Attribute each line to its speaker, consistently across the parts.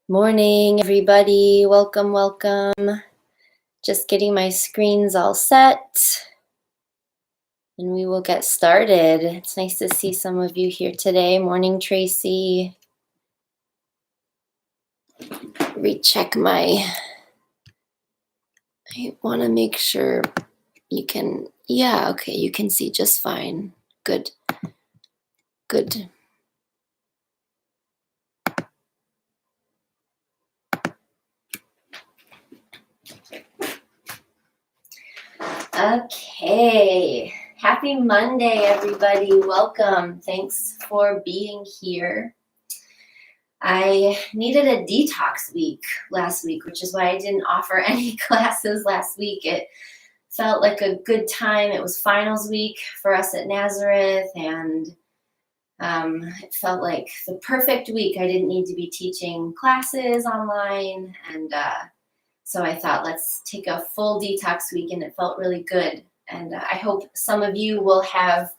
Speaker 1: Morning, everybody. Welcome, welcome. Just getting my screens all set and we will get started. It's nice to see some of you here today. Morning, Tracy. Recheck I want to make sure you can, okay, you can see just fine. Good. Okay. Happy Monday, everybody. Welcome. Thanks for being here. I needed a detox week last week, which is why I didn't offer any classes last week. It felt like a good time. It was finals week for us at Nazareth, and it felt like the perfect week. I didn't need to be teaching classes online, and so I thought, let's take a full detox week, and it felt really good. And I hope some of you will have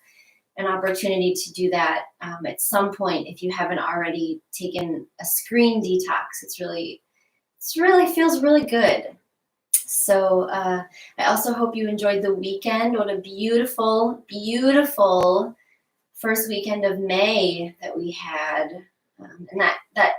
Speaker 1: an opportunity to do that at some point if you haven't already taken a screen detox. It really feels really good. So I also hope you enjoyed the weekend. What a beautiful, beautiful first weekend of May that we had, and that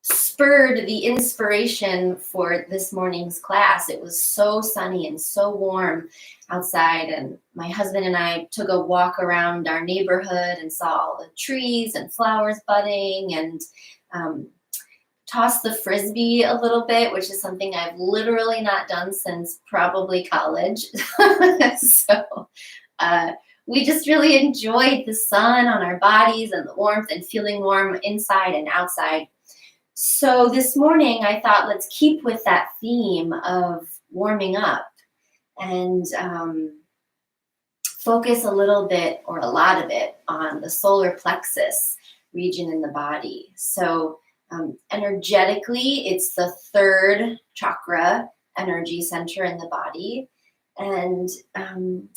Speaker 1: spurred the inspiration for this morning's class. It was so sunny and so warm outside, and my husband and I took a walk around our neighborhood and saw all the trees and flowers budding, and tossed the frisbee a little bit, which is something I've literally not done since probably college. So we just really enjoyed the sun on our bodies and the warmth and feeling warm inside and outside. So this morning I thought, let's keep with that theme of warming up and focus a little bit, or a lot of it, on the solar plexus region in the body. So energetically, it's the third chakra energy center in the body. And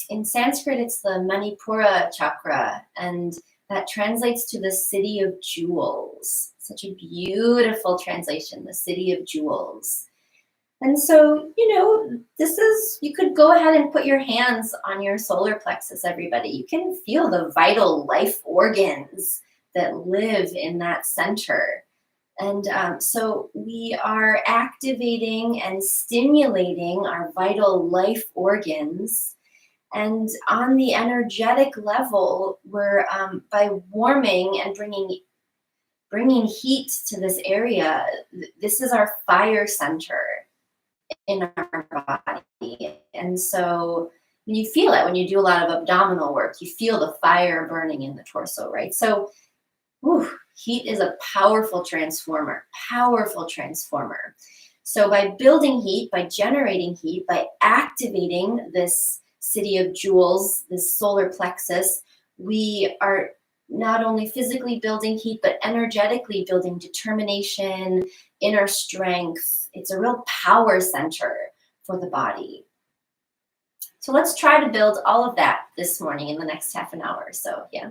Speaker 1: in Sanskrit, it's the Manipura chakra, and that translates to the city of jewels. Such a beautiful translation, the city of jewels. And so, you could go ahead and put your hands on your solar plexus, everybody. You can feel the vital life organs that live in that center. And so we are activating and stimulating our vital life organs. And on the energetic level, we're by warming and bringing heat to this area. This is our fire center in our body. And so when you feel it, when you do a lot of abdominal work, you feel the fire burning in the torso, right? So heat is a powerful transformer. So by building heat, by generating heat, by activating this city of jewels, this solar plexus, we are not only physically building heat, but energetically building determination, inner strength. It's a real power center for the body. So let's try to build all of that this morning in the next half an hour or so, yeah.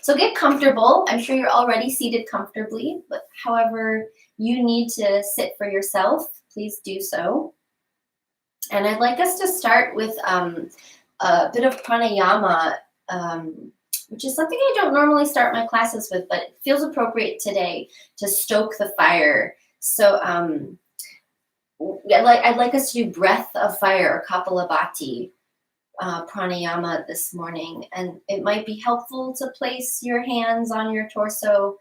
Speaker 1: So get comfortable. I'm sure you're already seated comfortably, but however you need to sit for yourself, please do so. And I'd like us to start with a bit of pranayama, which is something I don't normally start my classes with, but it feels appropriate today to stoke the fire. So I'd like us to do breath of fire, or kapalabhati pranayama this morning. And it might be helpful to place your hands on your torso,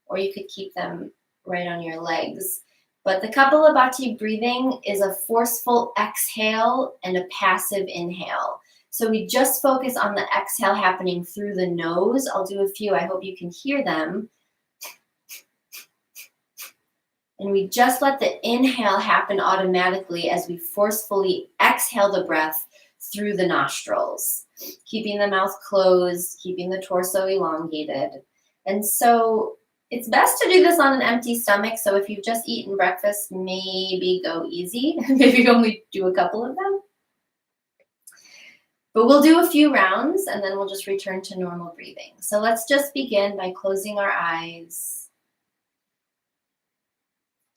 Speaker 1: or you could keep them right on your legs. But the kapalabhati breathing is a forceful exhale and a passive inhale. So we just focus on the exhale happening through the nose. I'll do a few. I hope you can hear them. And we just let the inhale happen automatically as we forcefully exhale the breath through the nostrils, keeping the mouth closed, keeping the torso elongated. And so it's best to do this on an empty stomach. So if you've just eaten breakfast, maybe go easy. Maybe only do a couple of them. But we'll do a few rounds and then we'll just return to normal breathing. So let's just begin by closing our eyes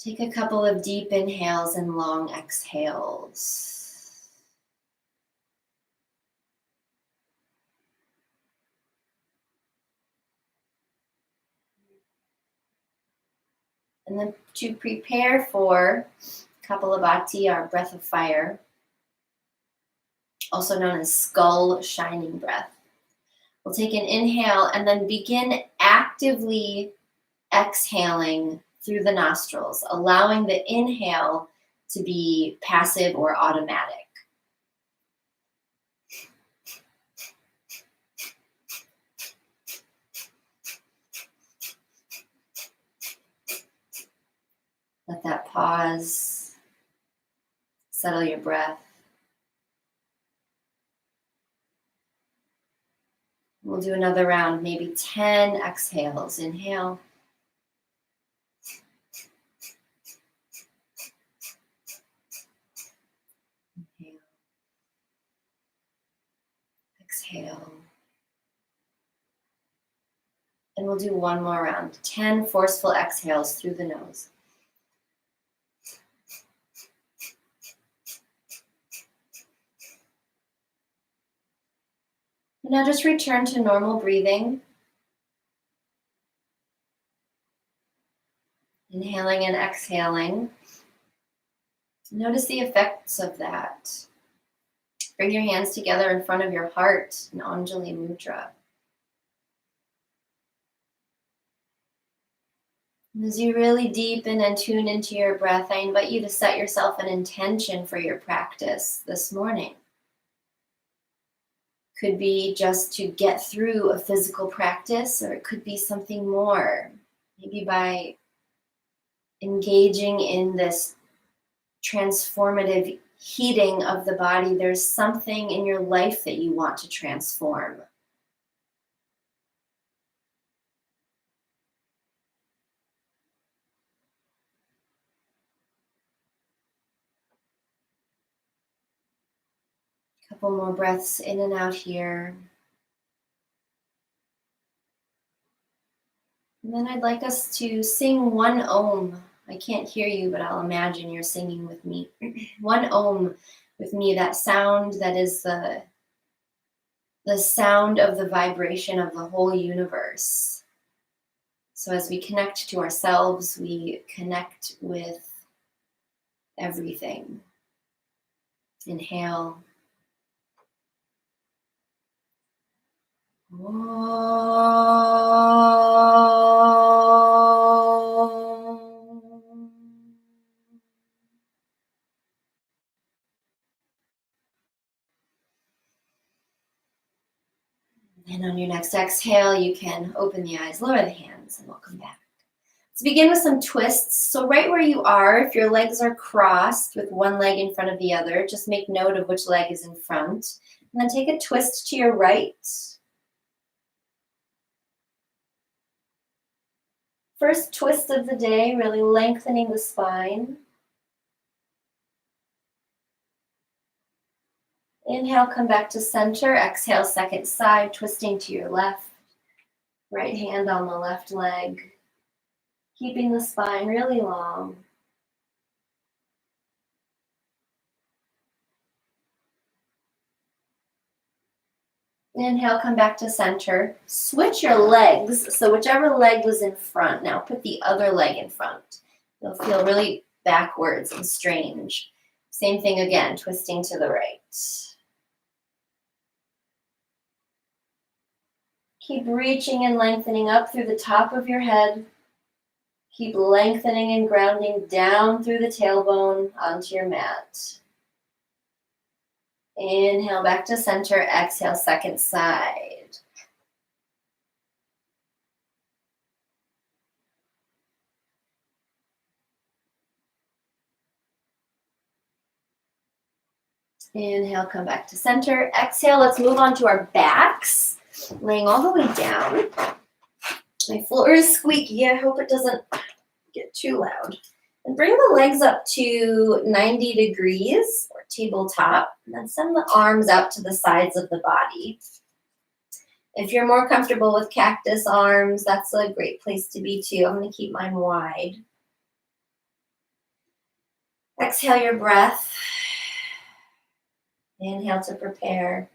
Speaker 1: Take a couple of deep inhales and long exhales. And then to prepare for Kapalabhati, our breath of fire, also known as skull shining breath. We'll take an inhale and then begin actively exhaling through the nostrils, allowing the inhale to be passive or automatic. Let that pause, settle your breath. We'll do another round, maybe 10 exhales. Inhale. Inhale. Exhale. And we'll do one more round, 10 forceful exhales through the nose. Now just return to normal breathing. Inhaling and exhaling. Notice the effects of that. Bring your hands together in front of your heart in Anjali Mudra. And as you really deepen and tune into your breath, I invite you to set yourself an intention for your practice this morning. Could be just to get through a physical practice, or it could be something more. Maybe by engaging in this transformative heating of the body, there's something in your life that you want to transform. Couple more breaths in and out here. And then I'd like us to sing one Om. I can't hear you, but I'll imagine you're singing with me. One Om with me, that sound that is the sound of the vibration of the whole universe. So as we connect to ourselves, we connect with everything. Inhale. And on your next exhale, you can open the eyes, lower the hands, and welcome back. Let's begin with some twists. So right where you are, if your legs are crossed with one leg in front of the other, just make note of which leg is in front. And then take a twist to your right. First twist of the day, really lengthening the spine. Inhale, come back to center. Exhale, second side, twisting to your left. Right hand on the left leg. Keeping the spine really long. Inhale, come back to center. Switch your legs. So whichever leg was in front, now put the other leg in front. You'll feel really backwards and strange. Same thing again, twisting to the right. Keep reaching and lengthening up through the top of your head. Keep lengthening and grounding down through the tailbone onto your mat. Inhale back to center. Exhale, second side. Inhale, come back to center. Exhale, let's move on to our backs. Laying all the way down. My floor is squeaky. I hope it doesn't get too loud. And bring the legs up to 90 degrees or tabletop. And then send the arms out to the sides of the body. If you're more comfortable with cactus arms, that's a great place to be too. I'm going to keep mine wide. Exhale your breath. Inhale to prepare.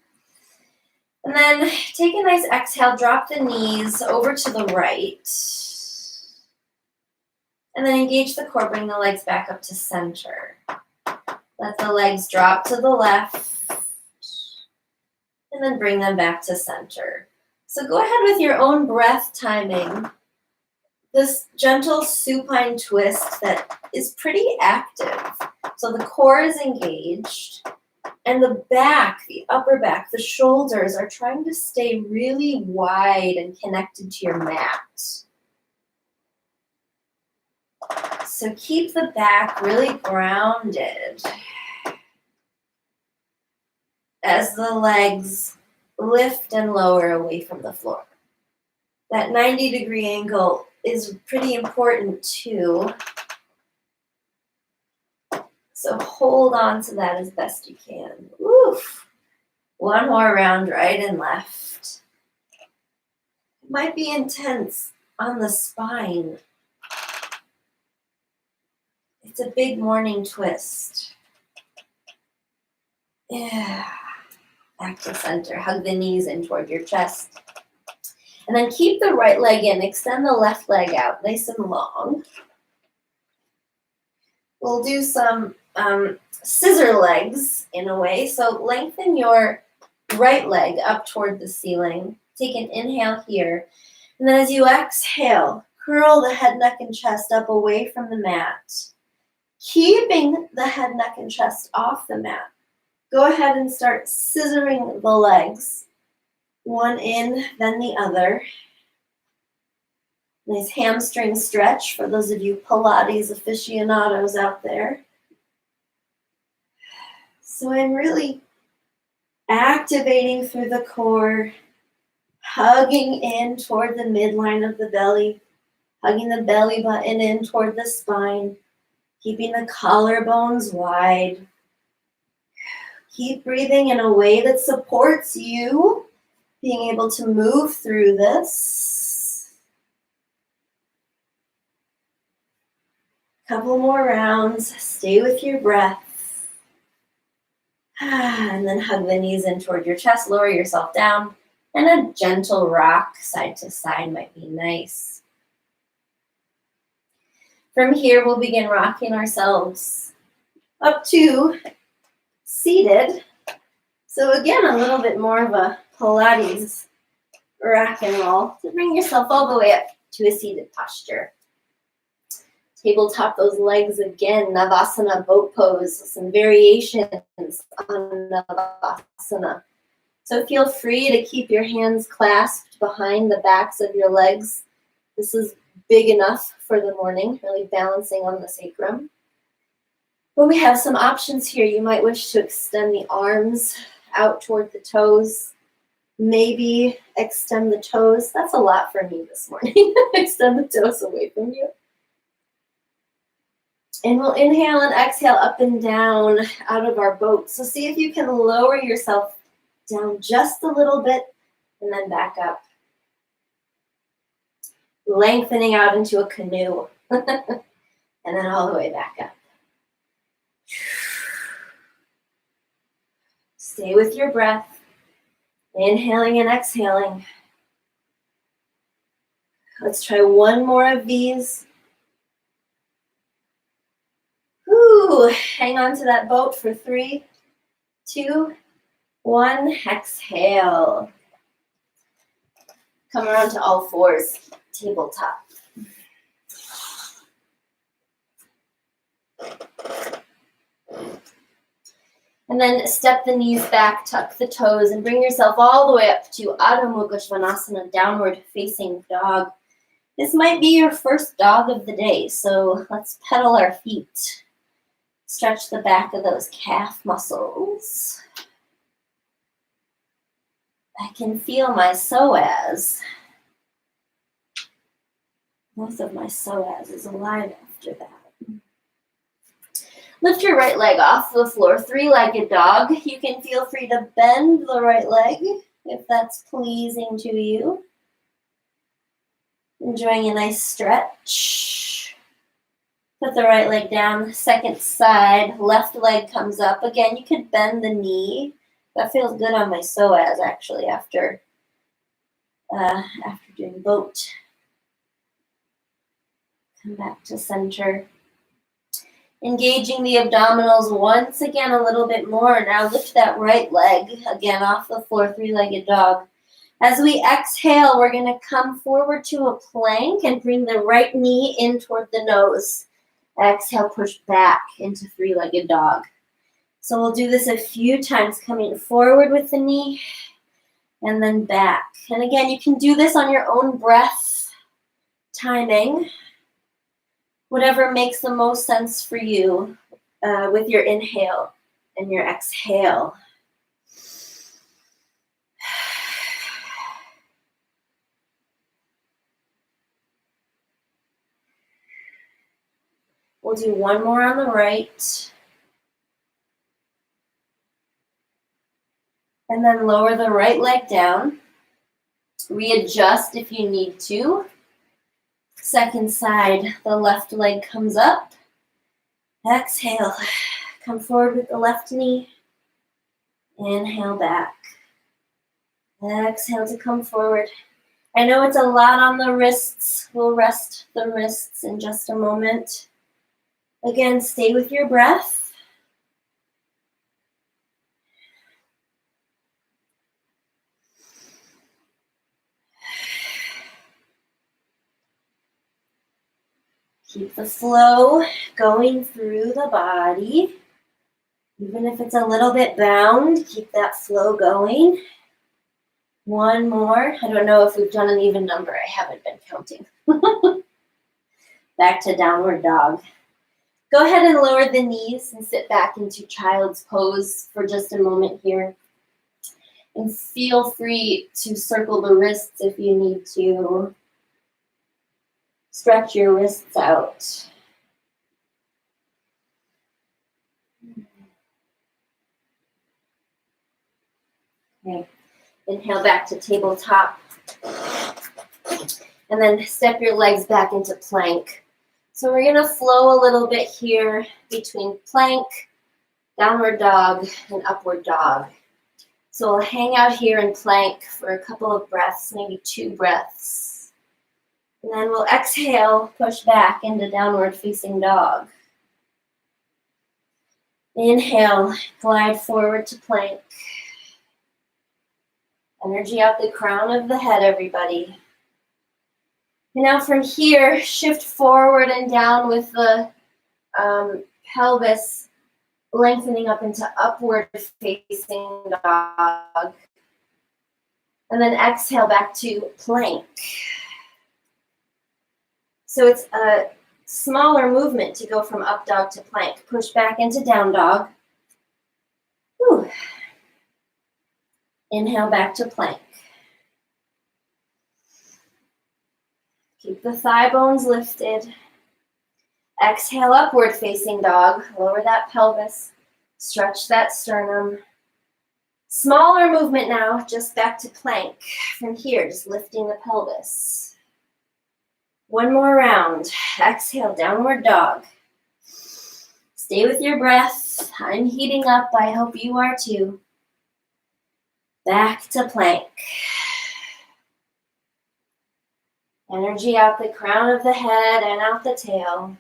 Speaker 1: And then take a nice exhale, drop the knees over to the right. And then engage the core, bring the legs back up to center. Let the legs drop to the left. And then bring them back to center. So go ahead with your own breath timing. This gentle supine twist that is pretty active. So the core is engaged. And the back, the upper back, the shoulders are trying to stay really wide and connected to your mat. So keep the back really grounded as the legs lift and lower away from the floor. That 90-degree angle is pretty important too. So hold on to that as best you can. Oof. One more round, right and left. It might be intense on the spine. It's a big morning twist. Yeah. Back to center. Hug the knees in toward your chest. And then keep the right leg in. Extend the left leg out, nice and long. We'll do some scissor legs in a way. So lengthen your right leg up toward the ceiling. Take an inhale here. And then as you exhale, curl the head, neck, and chest up away from the mat. Keeping the head, neck, and chest off the mat. Go ahead and start scissoring the legs. One in, then the other. Nice hamstring stretch for those of you Pilates aficionados out there. So I'm really activating through the core, hugging in toward the midline of the belly, hugging the belly button in toward the spine, keeping the collarbones wide. Keep breathing in a way that supports you being able to move through this. Couple more rounds. Stay with your breath. And then hug the knees in toward your chest. Lower yourself down. And a gentle rock side to side might be nice. From here, we'll begin rocking ourselves up to seated. So again, a little bit more of a Pilates rock and roll to bring yourself all the way up to a seated posture. Tabletop those legs again, Navasana boat pose, some variations on Navasana. So feel free to keep your hands clasped behind the backs of your legs. This is big enough for the morning, really balancing on the sacrum. But we have some options here. You might wish to extend the arms out toward the toes. Maybe extend the toes. That's a lot for me this morning. Extend the toes away from you. And we'll inhale and exhale up and down out of our boat. So see if you can lower yourself down just a little bit and then back up. Lengthening out into a canoe. And then all the way back up. Stay with your breath. Inhaling and exhaling. Let's try one more of these. Ooh, hang on to that boat for 3, 2, 1. Exhale. Come around to all fours. Tabletop. And then step the knees back, tuck the toes, and bring yourself all the way up to Adho Mukha Svanasana, downward facing dog. This might be your first dog of the day, so let's pedal our feet. Stretch the back of those calf muscles. I can feel my psoas. Most of my psoas is alive after that. Lift your right leg off the floor, 3-legged dog. You can feel free to bend the right leg if that's pleasing to you. Enjoying a nice stretch. Put the right leg down, second side, left leg comes up. Again, you could bend the knee. That feels good on my psoas actually after doing boat. Come back to center. Engaging the abdominals once again a little bit more. Now lift that right leg again off the floor, three-legged dog. As we exhale, we're going to come forward to a plank and bring the right knee in toward the nose. Exhale, push back into three-legged dog. So we'll do this a few times, coming forward with the knee and then back. And again, you can do this on your own breath timing, whatever makes the most sense for you with your inhale and your exhale. We'll do one more on the right. And then lower the right leg down. Readjust if you need to. Second side, the left leg comes up. Exhale. Come forward with the left knee. Inhale back. Exhale to come forward. I know it's a lot on the wrists. We'll rest the wrists in just a moment. Again, stay with your breath. Keep the flow going through the body. Even if it's a little bit bound, keep that flow going. One more. I don't know if we've done an even number. I haven't been counting. Back to downward dog. Go ahead and lower the knees and sit back into child's pose for just a moment here. And feel free to circle the wrists if you need to. Stretch your wrists out. Okay. Inhale back to tabletop. And then step your legs back into plank. So we're going to flow a little bit here between plank, downward dog, and upward dog. So we'll hang out here in plank for a couple of breaths, maybe 2 breaths. And then we'll exhale, push back into downward facing dog. Inhale, glide forward to plank. Energy out the crown of the head, everybody. And now from here, shift forward and down with the pelvis lengthening up into upward facing dog. And then exhale back to plank. So it's a smaller movement to go from up dog to plank. Push back into down dog. Whew. Inhale back to plank. Keep the thigh bones lifted. Exhale, upward facing dog. Lower that pelvis. Stretch that sternum. Smaller movement now, just back to plank. From here, just lifting the pelvis. One more round. Exhale, downward dog. Stay with your breath. I'm heating up. I hope you are too. Back to plank. Energy out the crown of the head and out the tail.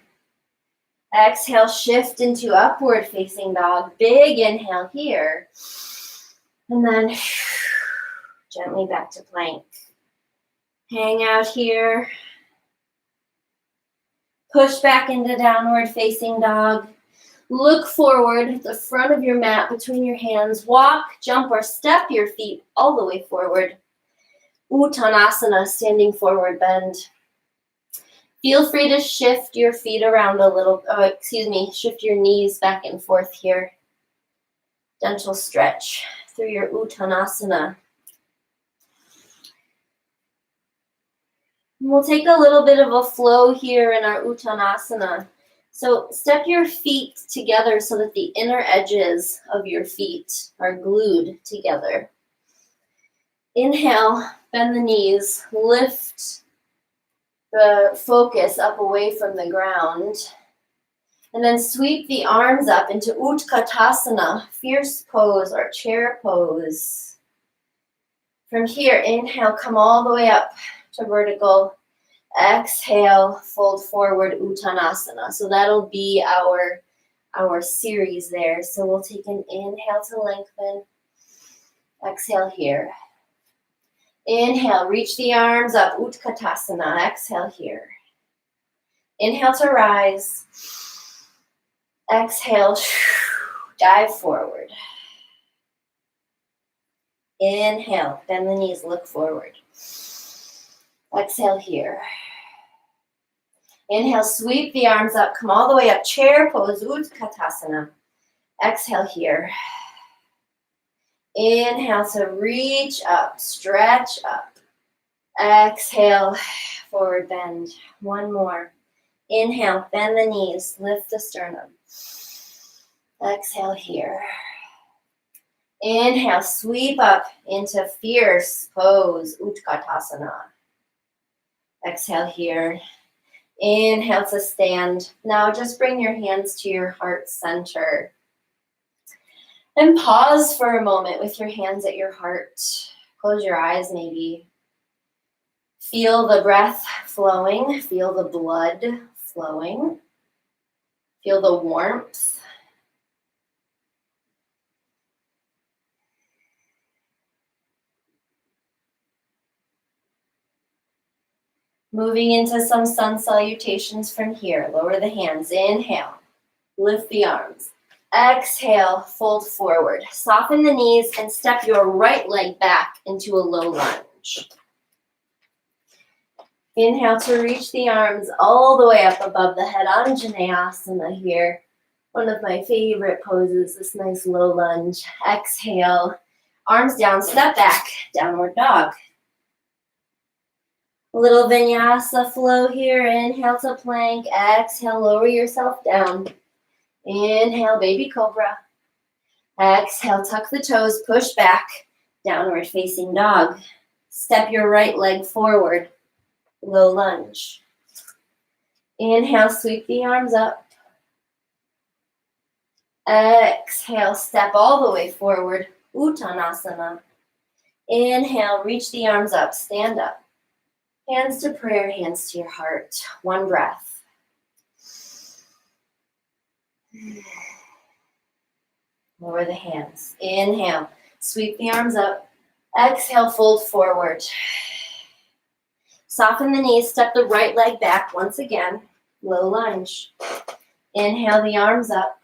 Speaker 1: Exhale, shift into upward facing dog. Big inhale here. And then gently back to plank. Hang out here. Push back into downward facing dog. Look forward, the front of your mat between your hands. Walk, jump, or step your feet all the way forward. Uttanasana, standing forward bend. Feel free to shift your feet around a little, shift your knees back and forth here. Gentle stretch through your Uttanasana. We'll take a little bit of a flow here in our Uttanasana. So step your feet together so that the inner edges of your feet are glued together. Inhale, bend the knees, lift the focus up away from the ground. And then sweep the arms up into Utkatasana, fierce pose or chair pose. From here, inhale, come all the way up to vertical. Exhale, fold forward, Uttanasana. So that'll be our series there. So we'll take an inhale to lengthen. Exhale here. Inhale, reach the arms up, Utkatasana. Exhale here. Inhale to rise. Exhale, dive forward. Inhale, bend the knees, look forward. Exhale here. Inhale, sweep the arms up, come all the way up, chair pose, Utkatasana. Exhale here. Inhale to reach up, stretch up. Exhale, forward bend. One more. Inhale, bend the knees, lift the sternum. Exhale here. Inhale, sweep up into fierce pose, Utkatasana. Exhale here. Inhale to stand. Now just bring your hands to your heart center. And pause for a moment with your hands at your heart. Close your eyes maybe. Feel the breath flowing. Feel the blood flowing. Feel the warmth. Moving into some sun salutations from here. Lower the hands. Inhale. Lift the arms. Exhale, fold forward. Soften the knees and step your right leg back into a low lunge. Inhale to reach the arms all the way up above the head. Anjaneyasana here. One of my favorite poses, this nice low lunge. Exhale, arms down, step back, downward dog. A little vinyasa flow here. Inhale to plank. Exhale, lower yourself down. Inhale, baby cobra. Exhale, tuck the toes, push back, downward facing dog. Step your right leg forward, low lunge. Inhale, sweep the arms up. Exhale, step all the way forward, Uttanasana. Inhale, reach the arms up, stand up. Hands to prayer, hands to your heart. One breath. Lower the hands. Inhale, sweep the arms up. Exhale, fold forward. Soften the knees, step the right leg back once again. Low lunge. Inhale the arms up.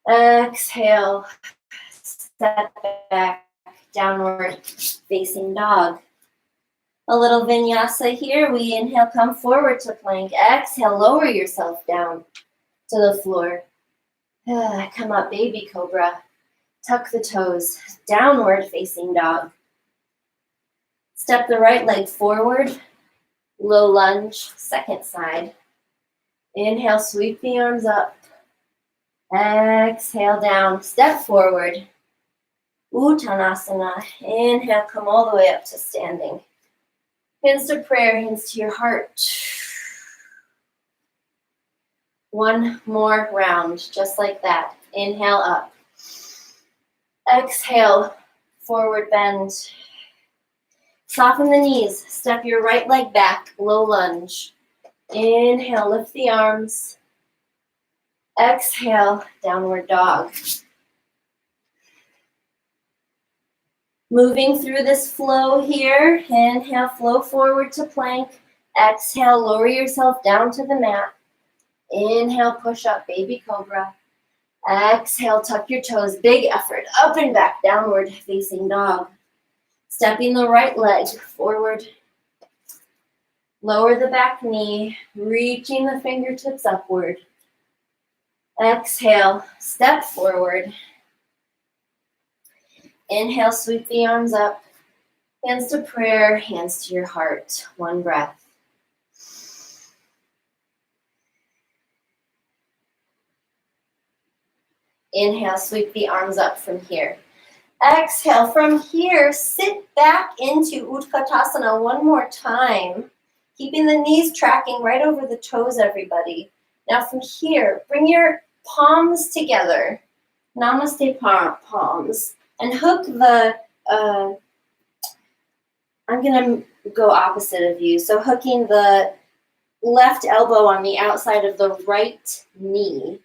Speaker 1: Exhale, step back, downward facing dog. A little vinyasa here. We inhale, come forward to plank. Exhale, lower yourself down to the floor. Come up, baby cobra. Tuck the toes, downward facing dog. Step the right leg forward, low lunge, second side. Inhale, sweep the arms up. Exhale down, step forward. Uttanasana. Inhale, come all the way up to standing. Hands to prayer, hands to your heart. One more round, just like that. Inhale up. Exhale, forward bend. Soften the knees. Step your right leg back, low lunge. Inhale, lift the arms. Exhale, downward dog. Moving through this flow here. Inhale, flow forward to plank. Exhale, lower yourself down to the mat. Inhale, push up, baby cobra. Exhale, tuck your toes, big effort, up and back, downward facing dog. Stepping the right leg forward. Lower the back knee, reaching the fingertips upward. Exhale, step forward. Inhale, sweep the arms up. Hands to prayer, hands to your heart. One breath. Inhale, sweep the arms up from here. Exhale, from here, sit back into Utkatasana one more time. Keeping the knees tracking right over the toes, everybody. Now from here, bring your palms together. Namaste palms. And hook the, I'm going to go opposite of you. So hooking the left elbow on the outside of the right knee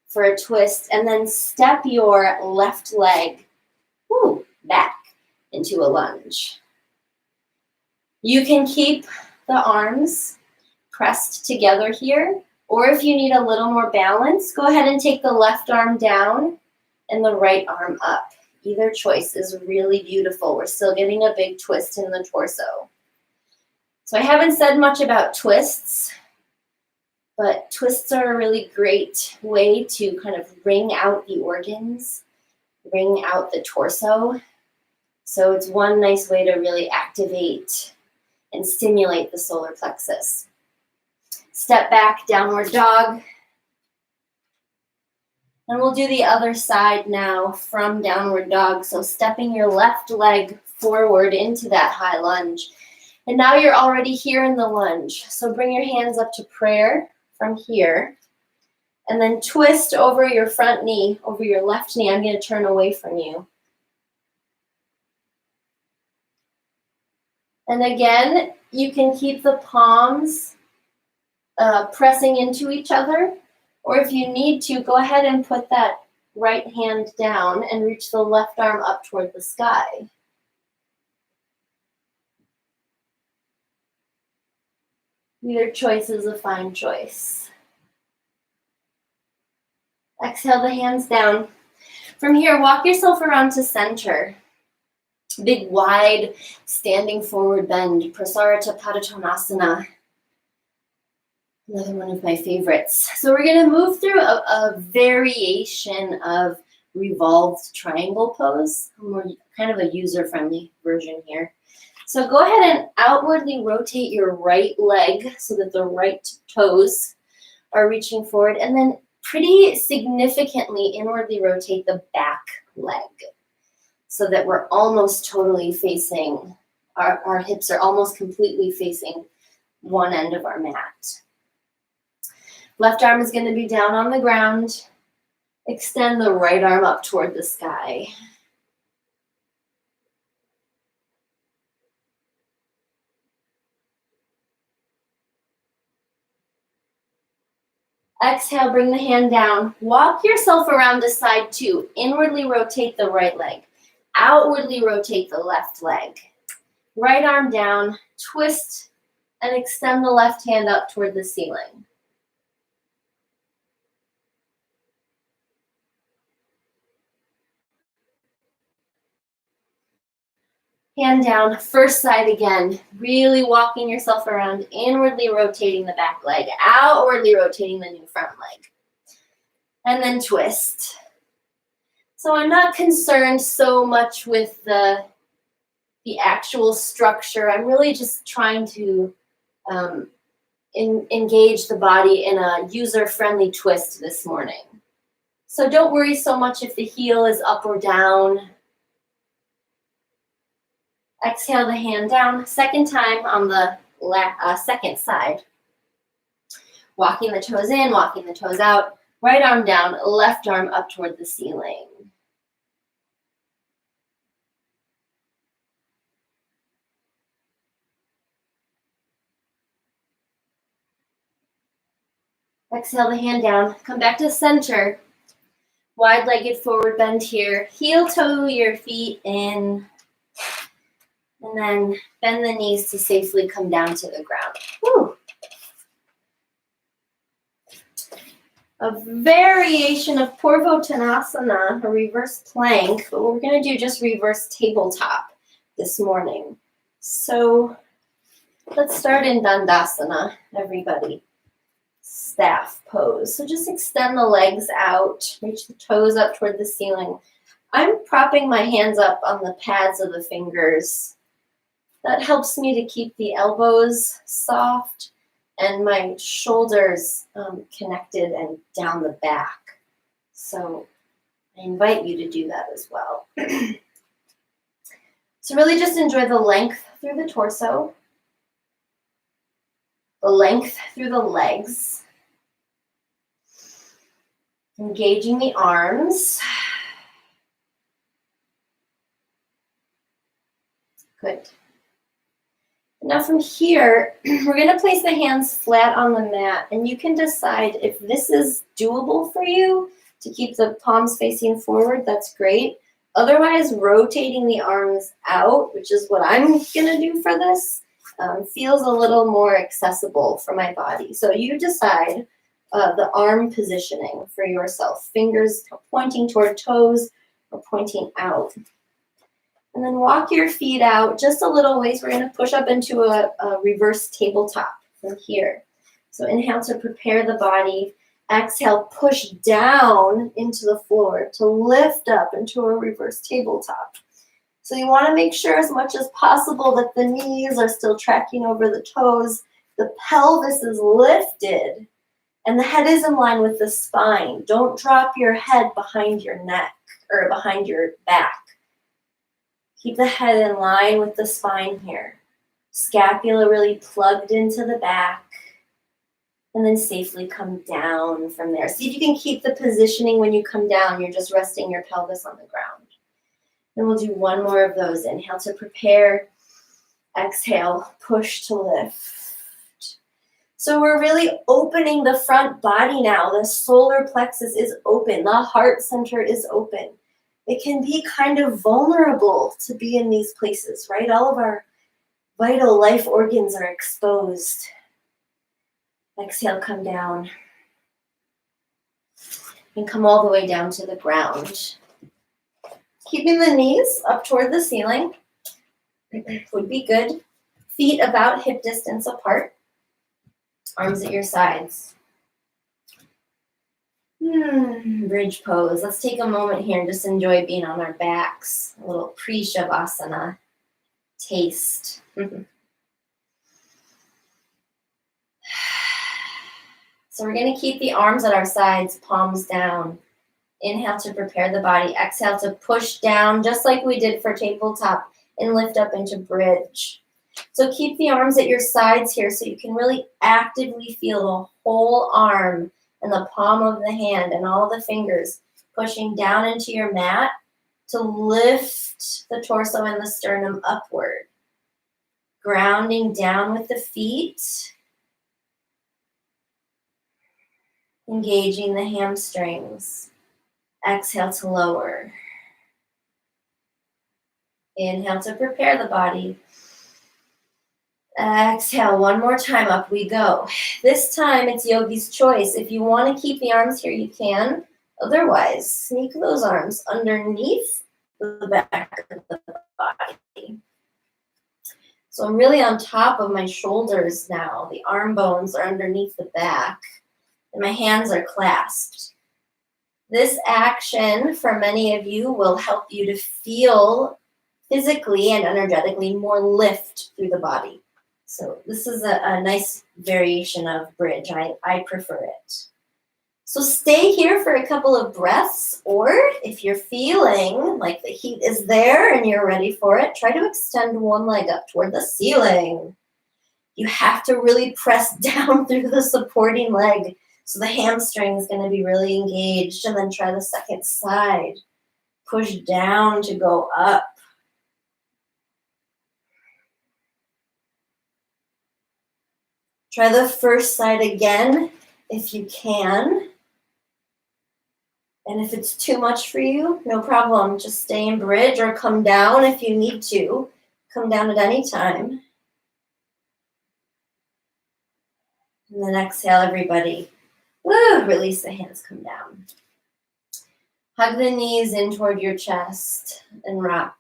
Speaker 1: for a twist. And then step your left leg back into a lunge. You can keep the arms pressed together here, or if you need a little more balance, go ahead and take the left arm down and the right arm up. Either choice is really beautiful. We're still getting a big twist in the torso. So I haven't said much about twists, but twists are a really great way to kind of wring out the organs, wring out the torso. So it's one nice way to really activate and stimulate the solar plexus. Step back, downward dog. And we'll do the other side now from downward dog. So stepping your left leg forward into that high lunge. And now you're already here in the lunge. So bring your hands up to prayer from here. And then twist over your front knee, over your left knee. I'm going to turn away from you. And again, you can keep the palms pressing into each other. Or if you need to, go ahead and put that right hand down and reach the left arm up toward the sky. Either choice is a fine choice. Exhale the hands down. From here, walk yourself around to center. Big, wide, standing forward bend, Prasarita Padottanasana. Another one of my favorites. So we're going to move through a variation of revolved triangle pose. More kind of a user-friendly version here. So go ahead and outwardly rotate your right leg so that the right toes are reaching forward, and then pretty significantly inwardly rotate the back leg so that we're almost totally facing, our hips are almost completely facing one end of our mat. Left arm is going to be down on the ground. Extend the right arm up toward the sky. Exhale, bring the hand down. Walk yourself around to side two. Inwardly rotate the right leg. Outwardly rotate the left leg. Right arm down, twist, and extend the left hand up toward the ceiling. Hand down, first side again. Really walking yourself around, inwardly rotating the back leg, outwardly rotating the new front leg. And then twist. So I'm not concerned so much with the actual structure. I'm really just trying to engage the body in a user-friendly twist this morning. So don't worry so much if the heel is up or down. Exhale the hand down. Second time on the second side. Walking the toes in, walking the toes out. Right arm down, left arm up toward the ceiling. Exhale the hand down. Come back to center. Wide-legged forward bend here. Heel toe your feet in. And then bend the knees to safely come down to the ground. Whew. A variation of Purvottanasana, a reverse plank, but we're going to do just reverse tabletop this morning. So let's start in Dandasana, everybody. Staff pose. So just extend the legs out, reach the toes up toward the ceiling. I'm propping my hands up on the pads of the fingers. That helps me to keep the elbows soft and my shoulders connected and down the back. So I invite you to do that as well. So really just enjoy the length through the torso, the length through the legs, Engaging the arms. Good. Now from here, we're going to place the hands flat on the mat, and you can decide if this is doable for you to keep the palms facing forward. That's great. Otherwise, rotating the arms out, which is what I'm going to do for this, feels a little more accessible for my body. So you decide the arm positioning for yourself. Fingers pointing toward toes or pointing out. And then walk your feet out just a little ways. We're going to push up into a reverse tabletop from here. So inhale to prepare the body. Exhale, push down into the floor to lift up into a reverse tabletop. So you want to make sure as much as possible that the knees are still tracking over the toes, the pelvis is lifted, and the head is in line with the spine. Don't drop your head behind your neck or behind your back. Keep the head in line with the spine here. Scapula really plugged into the back. And then safely come down from there. See if you can keep the positioning when you come down. You're just resting your pelvis on the ground. And we'll do one more of those. Inhale to prepare. Exhale, push to lift. So we're really opening the front body now. The solar plexus is open. The heart center is open. It can be kind of vulnerable to be in these places, right? All of our vital life organs are exposed. Exhale, come down. And come all the way down to the ground. Keeping the knees up toward the ceiling would be good. Feet about hip distance apart. Arms at your sides. Bridge pose. Let's take a moment here and just enjoy being on our backs. A little pre-shavasana taste. So we're going to keep the arms at our sides, palms down. Inhale to prepare the body. Exhale to push down, just like we did for tabletop, and lift up into bridge. So keep the arms at your sides here so you can really actively feel the whole arm and the palm of the hand and all the fingers pushing down into your mat to lift the torso and the sternum upward. Grounding down with the feet. Engaging the hamstrings. Exhale to lower. Inhale to prepare the body. Exhale, one more time, up we go. This time it's yogi's choice. If you want to keep the arms here, you can. Otherwise, sneak those arms underneath the back of the body. So I'm really on top of my shoulders now. The arm bones are underneath the back, and my hands are clasped. This action, for many of you, will help you to feel physically and energetically more lift through the body. So this is a nice variation of bridge. I prefer it. So stay here for a couple of breaths, or if you're feeling like the heat is there and you're ready for it, try to extend one leg up toward the ceiling. You have to really press down through the supporting leg, so the hamstring is going to be really engaged, and then try the second side. Push down to go up. Try the first side again if you can. And if it's too much for you, no problem. Just stay in bridge or come down if you need to. Come down at any time. And then exhale, everybody. Woo, release the hands, come down. Hug the knees in toward your chest and rock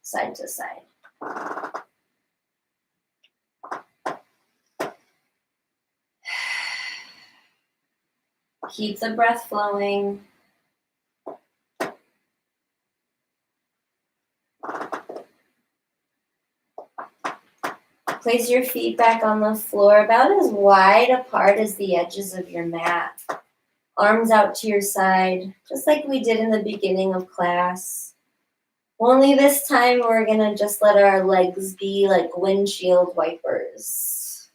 Speaker 1: side to side. Keep the breath flowing. Place your feet back on the floor about as wide apart as the edges of your mat. Arms out to your side, just like we did in the beginning of class. Only this time we're going to just let our legs be like windshield wipers.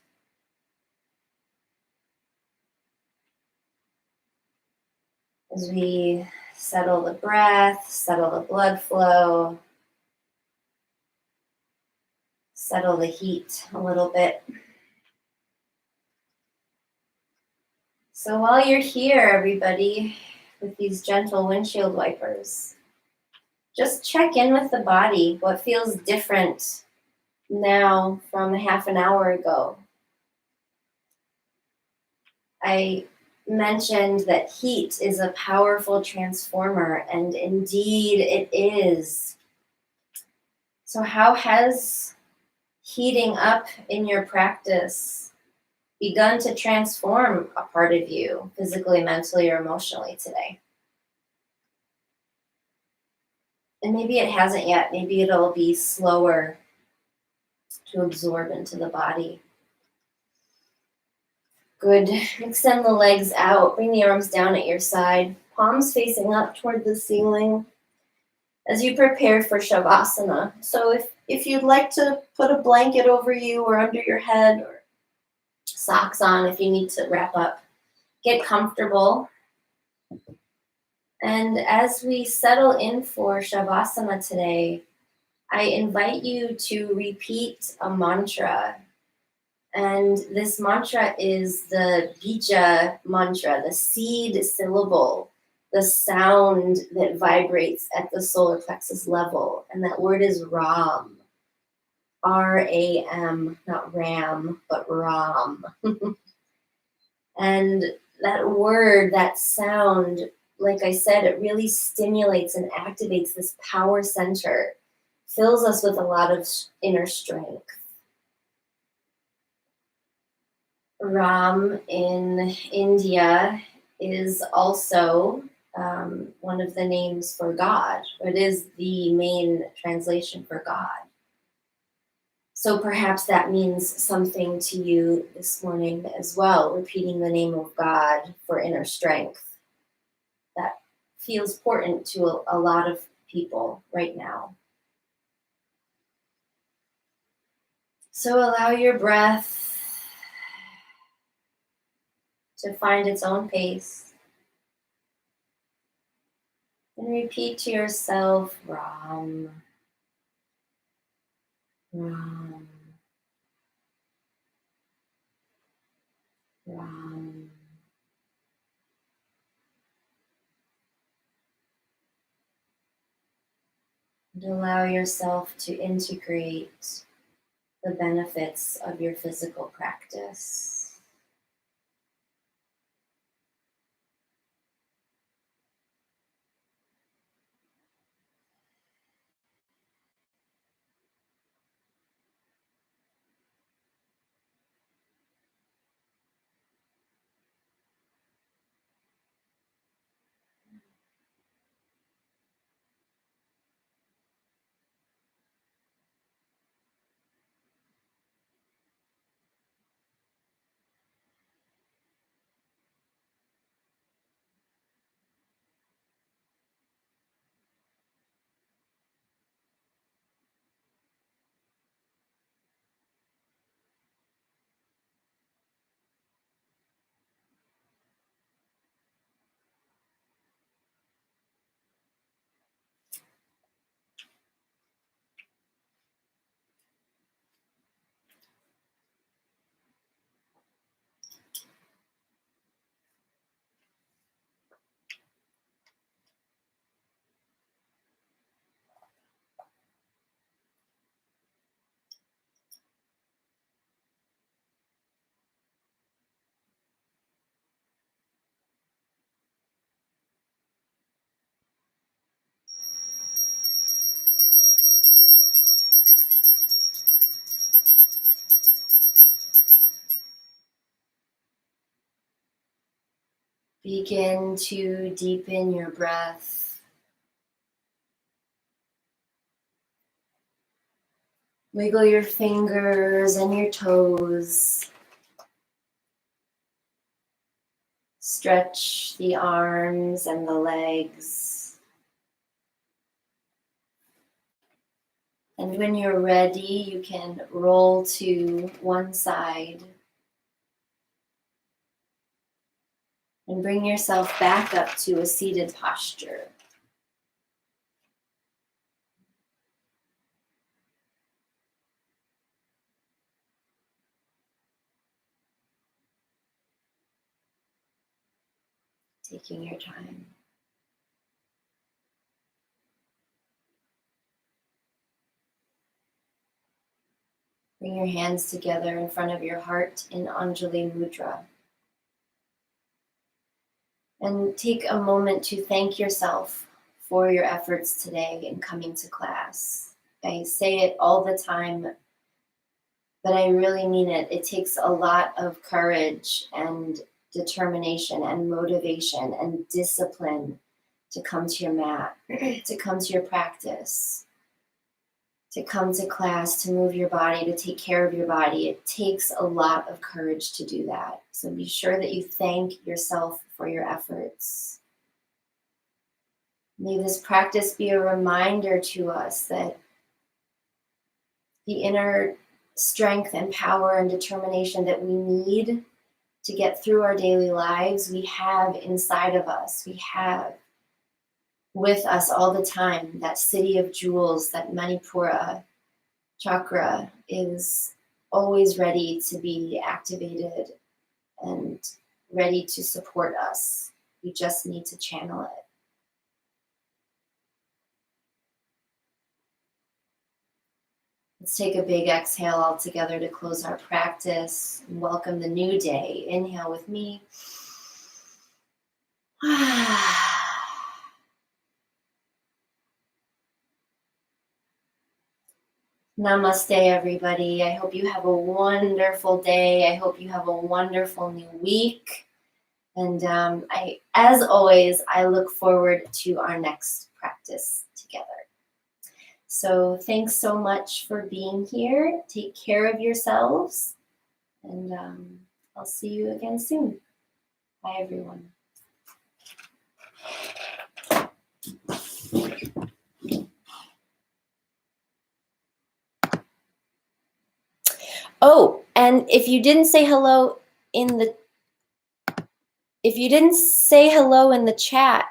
Speaker 1: As we settle the breath, settle the blood flow, settle the heat a little bit. So while you're here, everybody, with these gentle windshield wipers, just check in with the body. What feels different now from a half an hour ago? I mentioned that heat is a powerful transformer, and indeed it is. So how has heating up in your practice begun to transform a part of you, physically, mentally, or emotionally today? And maybe it hasn't yet. Maybe it'll be slower to absorb into the body. Good. Extend the legs out. Bring the arms down at your side. Palms facing up toward the ceiling as you prepare for Shavasana. So if you'd like to put a blanket over you or under your head, or socks on if you need to wrap up, get comfortable. And as we settle in for Shavasana today, I invite you to repeat a mantra. And this mantra is the bija mantra, the seed syllable, the sound that vibrates at the solar plexus level. And that word is Ram. R-A-M, not Ram, but Ram. And that word, that sound, like I said, it really stimulates and activates this power center, fills us with a lot of inner strength. Ram in India is also one of the names for God. It is the main translation for God. So perhaps that means something to you this morning as well, repeating the name of God for inner strength. That feels important to a lot of people right now. So allow your breath to find its own pace. And repeat to yourself, Ram, Ram, Ram. And allow yourself to integrate the benefits of your physical practice. Begin to deepen your breath. Wiggle your fingers and your toes. Stretch the arms and the legs. And when you're ready, you can roll to one side. And bring yourself back up to a seated posture. Taking your time. Bring your hands together in front of your heart in Anjali Mudra. And take a moment to thank yourself for your efforts today in coming to class. I say it all the time, but I really mean it. It takes a lot of courage and determination and motivation and discipline to come to your mat, to come to your practice, to come to class, to move your body, to take care of your body. It takes a lot of courage to do that. So be sure that you thank yourself for your efforts. May this practice be a reminder to us that the inner strength and power and determination that we need to get through our daily lives, we have inside of us. We have with us all the time. That city of jewels, that Manipura chakra, is always ready to be activated and ready to support us. We just need to channel it. Let's take a big exhale all together to close our practice and welcome the new day. Inhale with me. Namaste, everybody. I hope you have a wonderful day. I hope you have a wonderful new week. And as always, I look forward to our next practice together. So thanks so much for being here. Take care of yourselves. And I'll see you again soon. Bye, everyone. Oh, and if you didn't say hello in the chat,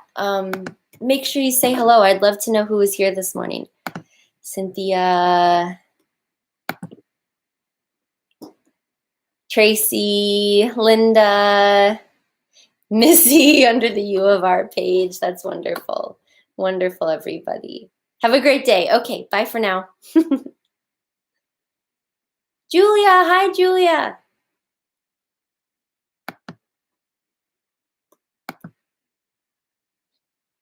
Speaker 1: make sure you say hello. I'd love to know who was here this morning. Cynthia, Tracy, Linda, Missy under the U of R page. That's wonderful. Wonderful, everybody. Have a great day. Okay, bye for now. Julia, hi, Julia.